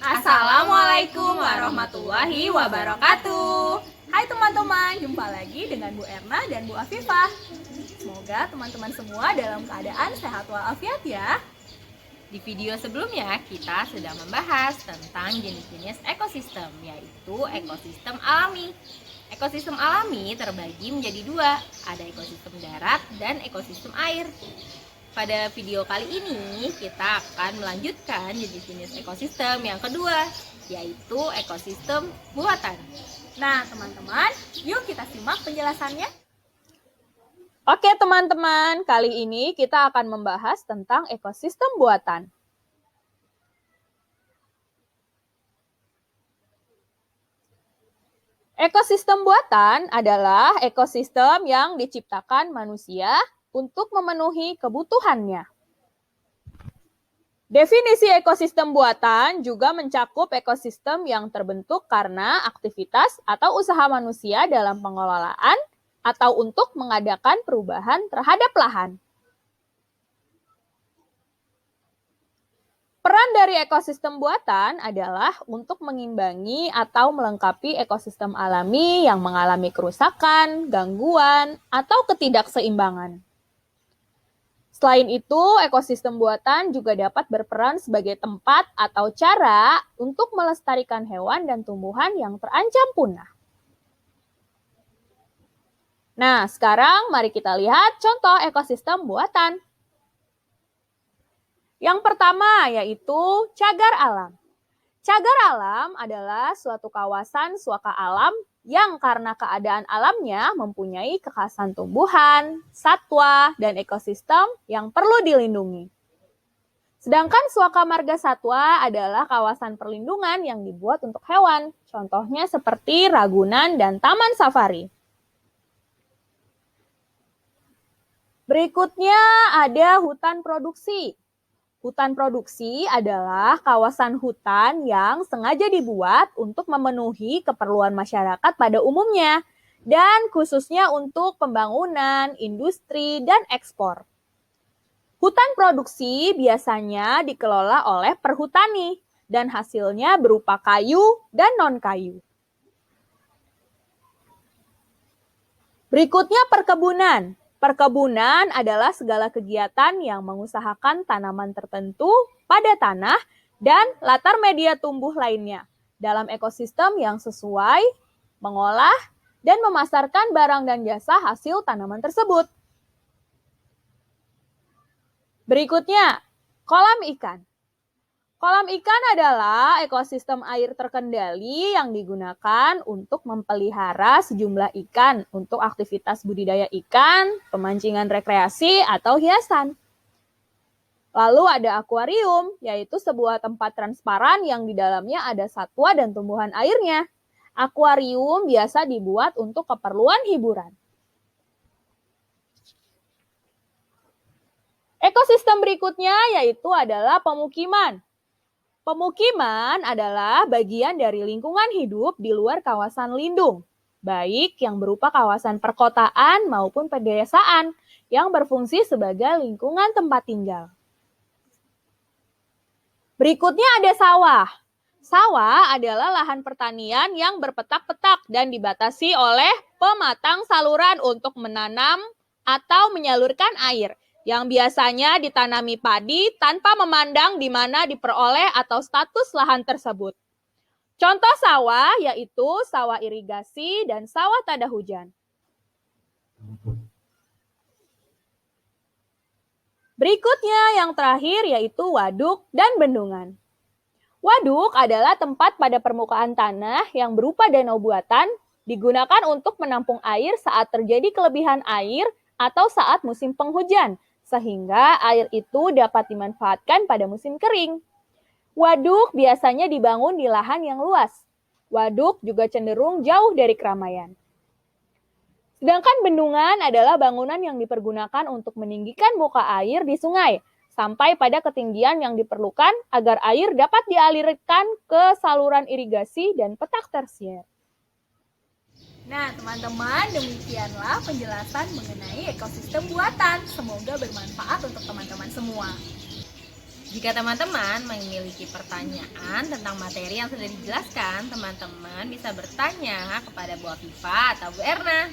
Assalamualaikum warahmatullahi wabarakatuh. Hai teman-teman, jumpa lagi dengan Bu Erna dan Bu Afifah. Semoga teman-teman semua dalam keadaan sehat walafiat ya. Di video sebelumnya kita sudah membahas tentang jenis-jenis ekosistem, yaitu ekosistem alami. Ekosistem alami terbagi menjadi dua, ada ekosistem darat dan ekosistem air. Pada video kali ini kita akan melanjutkan jenis-jenis ekosistem yang kedua, yaitu ekosistem buatan. Nah teman-teman, yuk kita simak penjelasannya. Oke teman-teman, kali ini kita akan membahas tentang ekosistem buatan. Ekosistem buatan adalah ekosistem yang diciptakan manusia untuk memenuhi kebutuhannya. Definisi ekosistem buatan juga mencakup ekosistem yang terbentuk karena aktivitas atau usaha manusia dalam pengelolaan atau untuk mengadakan perubahan terhadap lahan. Peran dari ekosistem buatan adalah untuk mengimbangi atau melengkapi ekosistem alami yang mengalami kerusakan, gangguan, atau ketidakseimbangan. Selain itu, ekosistem buatan juga dapat berperan sebagai tempat atau cara untuk melestarikan hewan dan tumbuhan yang terancam punah. Nah, sekarang mari kita lihat contoh ekosistem buatan. Yang pertama yaitu cagar alam. Cagar alam adalah suatu kawasan suaka alam yang karena keadaan alamnya mempunyai kekhasan tumbuhan, satwa, dan ekosistem yang perlu dilindungi. Sedangkan suaka marga satwa adalah kawasan perlindungan yang dibuat untuk hewan, contohnya seperti Ragunan dan Taman Safari. Berikutnya ada hutan produksi. Hutan produksi adalah kawasan hutan yang sengaja dibuat untuk memenuhi keperluan masyarakat pada umumnya dan khususnya untuk pembangunan, industri, dan ekspor. Hutan produksi biasanya dikelola oleh perhutani dan hasilnya berupa kayu dan non-kayu. Berikutnya perkebunan. Perkebunan adalah segala kegiatan yang mengusahakan tanaman tertentu pada tanah dan latar media tumbuh lainnya dalam ekosistem yang sesuai, mengolah, dan memasarkan barang dan jasa hasil tanaman tersebut. Berikutnya, kolam ikan. Kolam ikan adalah ekosistem air terkendali yang digunakan untuk memelihara sejumlah ikan untuk aktivitas budidaya ikan, pemancingan rekreasi, atau hiasan. Lalu ada akuarium, yaitu sebuah tempat transparan yang di dalamnya ada satwa dan tumbuhan airnya. Akuarium biasa dibuat untuk keperluan hiburan. Ekosistem berikutnya yaitu adalah pemukiman. Pemukiman adalah bagian dari lingkungan hidup di luar kawasan lindung, baik yang berupa kawasan perkotaan maupun pedesaan yang berfungsi sebagai lingkungan tempat tinggal. Berikutnya ada sawah. Sawah adalah lahan pertanian yang berpetak-petak dan dibatasi oleh pematang saluran untuk menanam atau menyalurkan air, yang biasanya ditanami padi tanpa memandang di mana diperoleh atau status lahan tersebut. Contoh sawah yaitu sawah irigasi dan sawah tada hujan. Berikutnya yang terakhir yaitu waduk dan bendungan. Waduk adalah tempat pada permukaan tanah yang berupa danau buatan digunakan untuk menampung air saat terjadi kelebihan air atau saat musim penghujan, sehingga air itu dapat dimanfaatkan pada musim kering. Waduk biasanya dibangun di lahan yang luas. Waduk juga cenderung jauh dari keramaian. Sedangkan bendungan adalah bangunan yang dipergunakan untuk meninggikan muka air di sungai, sampai pada ketinggian yang diperlukan agar air dapat dialirkan ke saluran irigasi dan petak tersier. Nah teman-teman, demikianlah penjelasan mengenai ekosistem buatan. Semoga bermanfaat untuk teman-teman semua. Jika teman-teman memiliki pertanyaan tentang materi yang sudah dijelaskan, teman-teman bisa bertanya kepada Bu Afifah atau Bu Erna.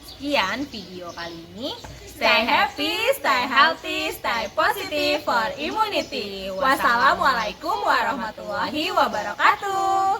Sekian video kali ini. Stay happy, stay healthy, stay positive for immunity. Wassalamualaikum warahmatullahi wabarakatuh.